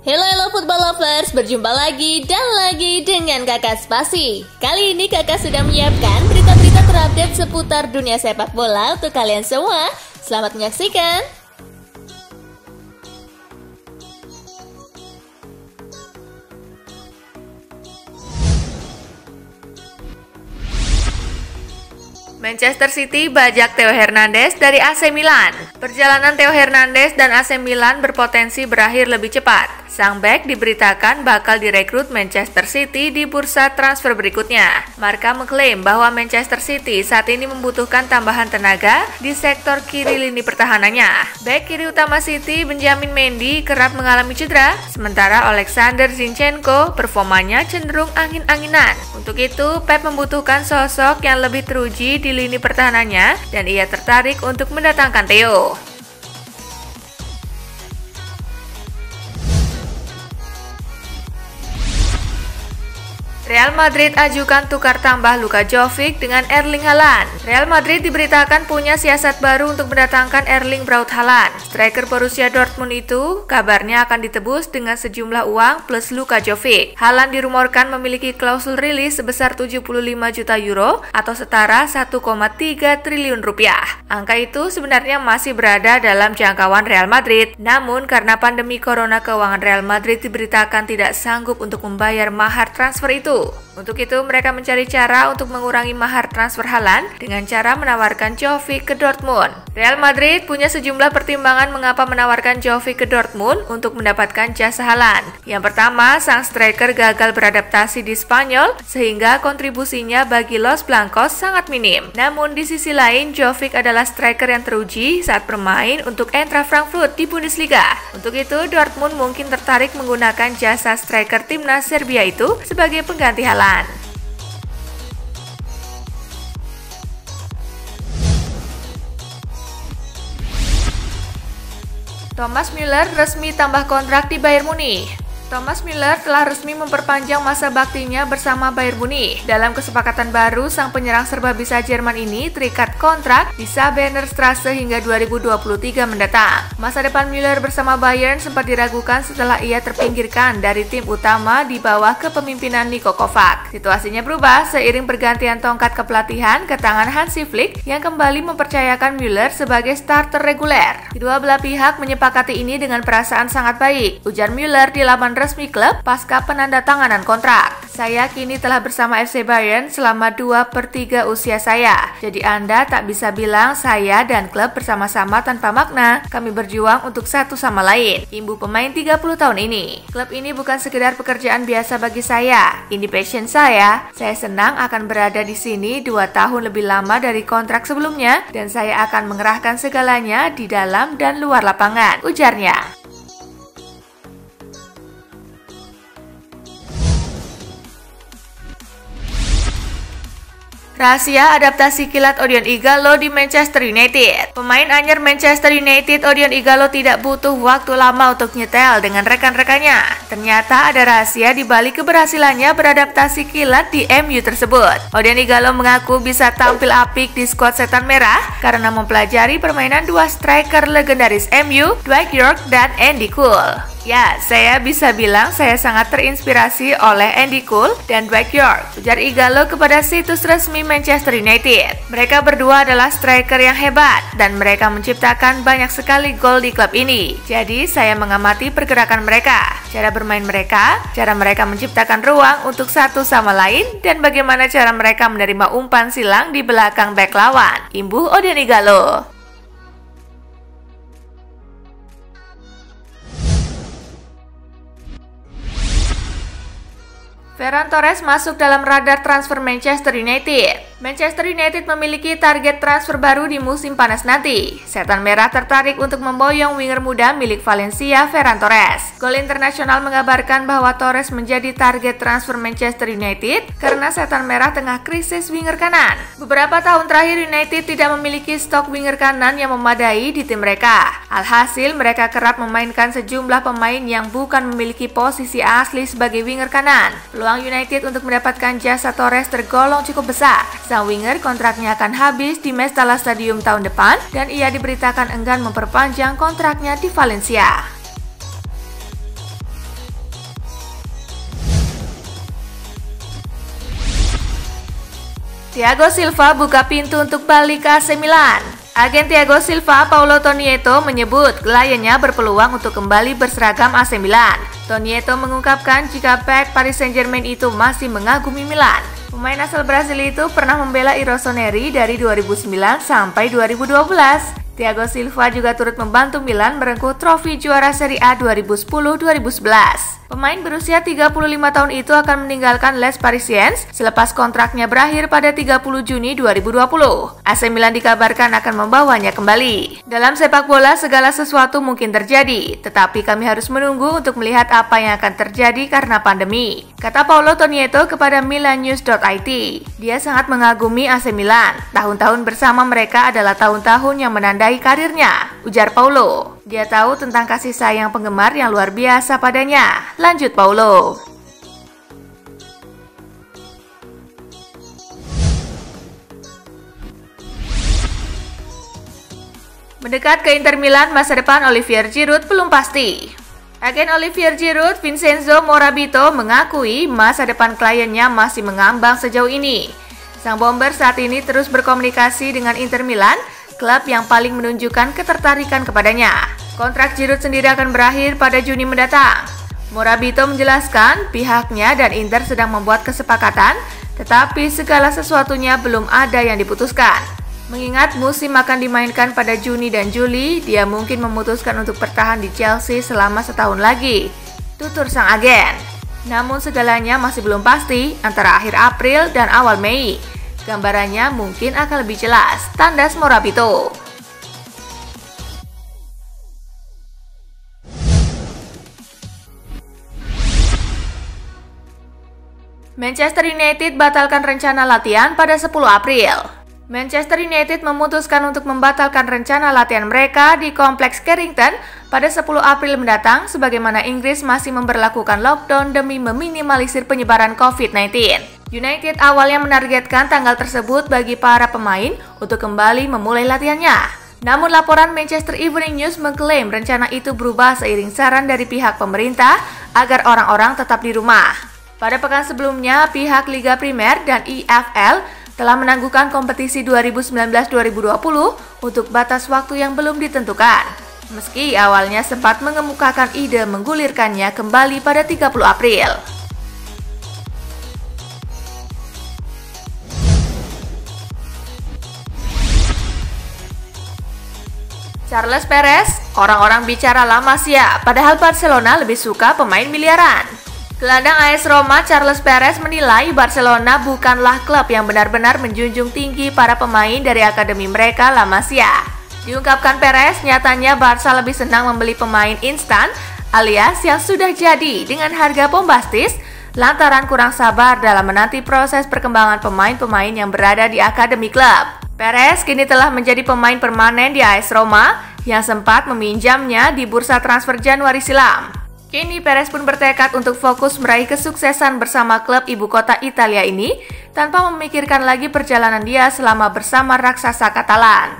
Hello football lovers, berjumpa lagi dan lagi dengan Kakak Spasi. Kali ini Kakak sudah menyiapkan berita-berita terupdate seputar dunia sepak bola untuk kalian semua. Selamat menyaksikan. Manchester City bajak Theo Hernandez dari AC Milan. Perjalanan Theo Hernandez dan AC Milan berpotensi berakhir lebih cepat. Sang bek diberitakan bakal direkrut Manchester City di bursa transfer berikutnya. Marca mengklaim bahwa Manchester City saat ini membutuhkan tambahan tenaga di sektor kiri lini pertahanannya. Bek kiri utama City, Benjamin Mendy, kerap mengalami cedera, sementara Alexander Zinchenko performanya cenderung angin-anginan. Untuk itu, Pep membutuhkan sosok yang lebih teruji di lini pertahanannya dan ia tertarik untuk mendatangkan Theo. Real Madrid ajukan tukar tambah Luka Jovic dengan Erling Haaland. Real Madrid diberitakan punya siasat baru untuk mendatangkan Erling Braut Haaland. Striker Borussia Dortmund itu kabarnya akan ditebus dengan sejumlah uang plus Luka Jovic. Haaland dirumorkan memiliki klausul rilis sebesar 75 juta euro atau setara 1,3 triliun rupiah. Angka itu sebenarnya masih berada dalam jangkauan Real Madrid. Namun karena pandemi corona, keuangan Real Madrid diberitakan tidak sanggup untuk membayar mahar transfer itu. Untuk itu, mereka mencari cara untuk mengurangi mahar transfer Haaland dengan cara menawarkan Jovic ke Dortmund. Real Madrid punya sejumlah pertimbangan mengapa menawarkan Jovic ke Dortmund untuk mendapatkan jasa Haaland. Yang pertama, sang striker gagal beradaptasi di Spanyol sehingga kontribusinya bagi Los Blancos sangat minim. Namun di sisi lain, Jovic adalah striker yang teruji saat bermain untuk Eintracht Frankfurt di Bundesliga. Untuk itu, Dortmund mungkin tertarik menggunakan jasa striker timnas Serbia itu sebagai pengganti Haaland. Thomas Müller resmi tambah kontrak di Bayern Munich. Thomas Müller telah resmi memperpanjang masa baktinya bersama Bayern Munich. Dalam kesepakatan baru, sang penyerang serba bisa Jerman ini terikat kontrak di Saarbrückenstraße hingga 2023 mendatang. Masa depan Müller bersama Bayern sempat diragukan setelah ia terpinggirkan dari tim utama di bawah kepemimpinan Niko Kovac. Situasinya berubah seiring pergantian tongkat kepelatihan ke tangan Hansi Flick yang kembali mempercayakan Müller sebagai starter reguler. Kedua belah pihak menyepakati ini dengan perasaan sangat baik, ujar Müller di laman resmi klub pasca penandatanganan kontrak. Saya kini telah bersama FC Bayern selama 2/3 usia saya. Jadi Anda tak bisa bilang saya dan klub bersama-sama tanpa makna. Kami berjuang untuk satu sama lain. Imbu pemain 30 tahun ini. Klub ini bukan sekedar pekerjaan biasa bagi saya. Ini passion saya. Saya senang akan berada di sini 2 tahun lebih lama dari kontrak sebelumnya dan saya akan mengerahkan segalanya di dalam dan luar lapangan, ujarnya. Rahasia adaptasi kilat Odion Ighalo di Manchester United. Pemain anyar Manchester United Odion Ighalo tidak butuh waktu lama untuk nyetel dengan rekan-rekannya. Ternyata ada rahasia di balik keberhasilannya beradaptasi kilat di MU tersebut. Odion Ighalo mengaku bisa tampil apik di skuad Setan Merah karena mempelajari permainan dua striker legendaris MU, Dwight Yorke dan Andy Cole. Ya, saya bisa bilang saya sangat terinspirasi oleh Andy Cole dan Dwight Yorke, ujar Ighalo kepada situs resmi Manchester United. Mereka berdua adalah striker yang hebat dan mereka menciptakan banyak sekali gol di klub ini. Jadi, saya mengamati pergerakan mereka, cara bermain mereka, cara mereka menciptakan ruang untuk satu sama lain, dan bagaimana cara mereka menerima umpan silang di belakang bek lawan, imbuh Odion Ighalo. Ferran Torres masuk dalam radar transfer Manchester United. Manchester United memiliki target transfer baru di musim panas nanti. Setan Merah tertarik untuk memboyong winger muda milik Valencia, Ferran Torres. Gol Internasional mengabarkan bahwa Torres menjadi target transfer Manchester United karena Setan Merah tengah krisis winger kanan. Beberapa tahun terakhir United tidak memiliki stok winger kanan yang memadai di tim mereka. Alhasil mereka kerap memainkan sejumlah pemain yang bukan memiliki posisi asli sebagai winger kanan. Peluang United untuk mendapatkan jasa Torres tergolong cukup besar. Sang winger kontraknya akan habis di Mestalla Stadium tahun depan dan ia diberitakan enggan memperpanjang kontraknya di Valencia. Thiago Silva buka pintu untuk balik ke AC Milan. Agen Thiago Silva, Paulo Tonieto, menyebut kliennya berpeluang untuk kembali berseragam AC Milan. Tonieto mengungkapkan jika bek Paris Saint-Germain itu masih mengagumi Milan. Pemain asal Brasil itu pernah membela i Rossoneri dari 2009 sampai 2012. Thiago Silva juga turut membantu Milan merengkuh trofi juara Serie A 2010-2011. Pemain berusia 35 tahun itu akan meninggalkan Les Parisiens selepas kontraknya berakhir pada 30 Juni 2020. AC Milan dikabarkan akan membawanya kembali. Dalam sepak bola segala sesuatu mungkin terjadi, tetapi kami harus menunggu untuk melihat apa yang akan terjadi karena pandemi, kata Paulo Tonieto kepada milannews.it. Dia sangat mengagumi AC Milan. Tahun-tahun bersama mereka adalah tahun-tahun yang menandai karirnya, ujar Paulo. Dia tahu tentang kasih sayang penggemar yang luar biasa padanya, lanjut Paulo. Mendekat ke Inter Milan, masa depan Olivier Giroud belum pasti. Agen Olivier Giroud, Vincenzo Morabito, mengakui masa depan kliennya masih mengambang sejauh ini. Sang bomber saat ini terus berkomunikasi dengan Inter Milan, klub yang paling menunjukkan ketertarikan kepadanya. Kontrak Giroud sendiri akan berakhir pada Juni mendatang. Morabito menjelaskan pihaknya dan Inter sedang membuat kesepakatan, tetapi segala sesuatunya belum ada yang diputuskan. Mengingat musim akan dimainkan pada Juni dan Juli, dia mungkin memutuskan untuk bertahan di Chelsea selama setahun lagi, tutur sang agen. Namun segalanya masih belum pasti antara akhir April dan awal Mei. Gambarannya mungkin akan lebih jelas, tandas Morabito. Manchester United batalkan rencana latihan pada 10 April. Manchester United memutuskan untuk membatalkan rencana latihan mereka di Kompleks Carrington pada 10 April mendatang sebagaimana Inggris masih memberlakukan lockdown demi meminimalisir penyebaran COVID-19. United awalnya menargetkan tanggal tersebut bagi para pemain untuk kembali memulai latihannya. Namun laporan Manchester Evening News mengklaim rencana itu berubah seiring saran dari pihak pemerintah agar orang-orang tetap di rumah. Pada pekan sebelumnya, pihak Liga Primer dan EFL telah menangguhkan kompetisi 2019-2020 untuk batas waktu yang belum ditentukan. Meski awalnya sempat mengemukakan ide menggulirkannya kembali pada 30 April. Charles Perez, orang-orang bicara La Masia, padahal Barcelona lebih suka pemain miliaran. Gelandang AS Roma Charles Perez menilai Barcelona bukanlah klub yang benar-benar menjunjung tinggi para pemain dari akademi mereka La Masia. Diungkapkan Perez, nyatanya Barca lebih senang membeli pemain instan alias yang sudah jadi dengan harga bombastis lantaran kurang sabar dalam menanti proses perkembangan pemain-pemain yang berada di akademi klub. Perez kini telah menjadi pemain permanen di AS Roma yang sempat meminjamnya di bursa transfer Januari silam. Kini Perez pun bertekad untuk fokus meraih kesuksesan bersama klub ibu kota Italia ini tanpa memikirkan lagi perjalanan dia selama bersama raksasa Katalan.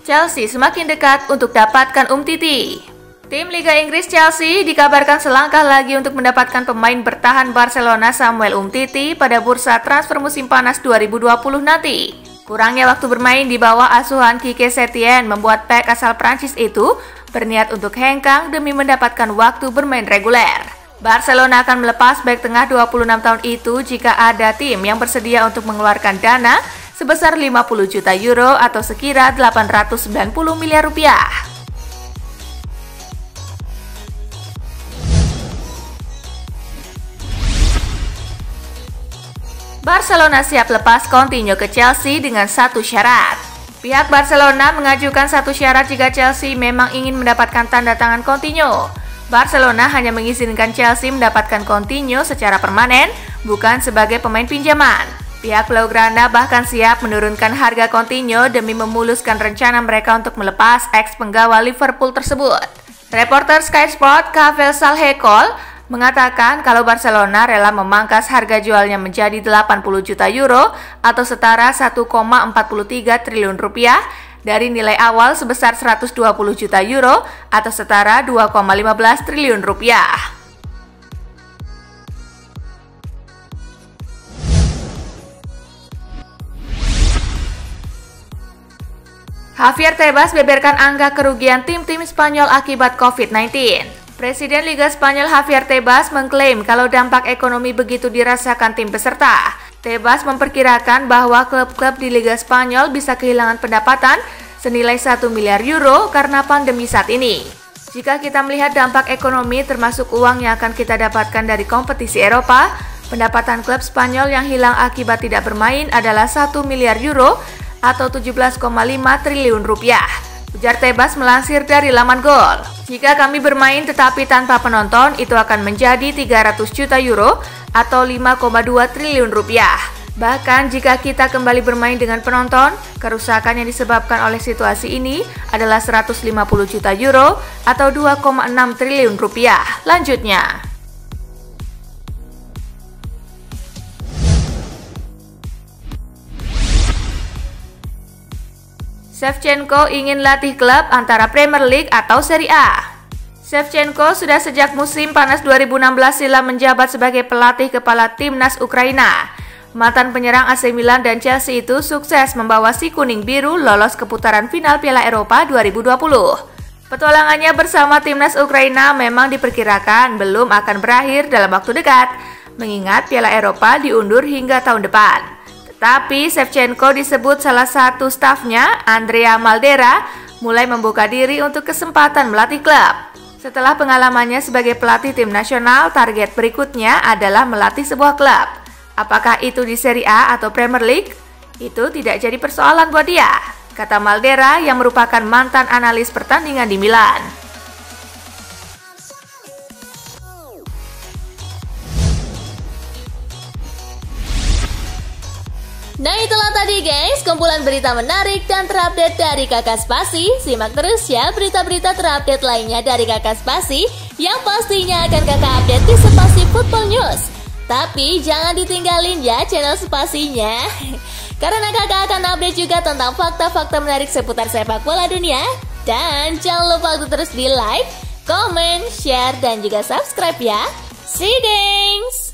Chelsea semakin dekat untuk dapatkan Umtiti. Tim Liga Inggris Chelsea dikabarkan selangkah lagi untuk mendapatkan pemain bertahan Barcelona Samuel Umtiti pada bursa transfer musim panas 2020 nanti. Kurangnya waktu bermain di bawah asuhan Quique Setien membuat bek asal Prancis itu berniat untuk hengkang demi mendapatkan waktu bermain reguler. Barcelona akan melepas bek tengah 26 tahun itu jika ada tim yang bersedia untuk mengeluarkan dana sebesar 50 juta euro atau sekira 890 miliar rupiah. Barcelona siap lepas Coutinho ke Chelsea dengan satu syarat. Pihak Barcelona mengajukan satu syarat jika Chelsea memang ingin mendapatkan tanda tangan Coutinho. Barcelona hanya mengizinkan Chelsea mendapatkan Coutinho secara permanen, bukan sebagai pemain pinjaman. Pihak Blaugrana bahkan siap menurunkan harga Coutinho demi memuluskan rencana mereka untuk melepas ex-penggawa Liverpool tersebut. Reporter Sky Sport Kavel Salhekol mengatakan kalau Barcelona rela memangkas harga jualnya menjadi 80 juta euro atau setara 1,43 triliun rupiah dari nilai awal sebesar 120 juta euro atau setara 2,15 triliun rupiah. Javier Tebas beberkan angka kerugian tim-tim Spanyol akibat COVID-19. Presiden Liga Spanyol Javier Tebas mengklaim kalau dampak ekonomi begitu dirasakan tim peserta. Tebas memperkirakan bahwa klub-klub di Liga Spanyol bisa kehilangan pendapatan senilai 1 miliar euro karena pandemi saat ini. Jika kita melihat dampak ekonomi termasuk uang yang akan kita dapatkan dari kompetisi Eropa, pendapatan klub Spanyol yang hilang akibat tidak bermain adalah 1 miliar euro atau 17,5 triliun rupiah. Ujar Tebas melansir dari laman Gol. Jika kami bermain tetapi tanpa penonton, itu akan menjadi 300 juta euro atau 5,2 triliun rupiah. Bahkan jika kita kembali bermain dengan penonton, kerusakan yang disebabkan oleh situasi ini adalah 150 juta euro atau 2,6 triliun rupiah. Lanjutnya, Shevchenko ingin latih klub antara Premier League atau Serie A. Shevchenko sudah sejak musim panas 2016 silam menjabat sebagai pelatih kepala timnas Ukraina. Mantan penyerang AC Milan dan Chelsea itu sukses membawa si kuning biru lolos ke putaran final Piala Eropa 2020. Petualangannya bersama timnas Ukraina memang diperkirakan belum akan berakhir dalam waktu dekat, mengingat Piala Eropa diundur hingga tahun depan. Tapi Shevchenko disebut salah satu stafnya, Andrea Maldera, mulai membuka diri untuk kesempatan melatih klub. Setelah pengalamannya sebagai pelatih tim nasional, target berikutnya adalah melatih sebuah klub. Apakah itu di Serie A atau Premier League? Itu tidak jadi persoalan buat dia, kata Maldera yang merupakan mantan analis pertandingan di Milan. Nah itulah tadi guys, kumpulan berita menarik dan terupdate dari Kakak Spasi. Simak terus ya berita-berita terupdate lainnya dari Kakak Spasi yang pastinya akan Kakak update di Spasi Football News. Tapi jangan ditinggalin ya channel Spasinya, karena Kakak akan update juga tentang fakta-fakta menarik seputar sepak bola dunia. Dan jangan lupa untuk terus di like, comment, share, dan juga subscribe ya. See you guys!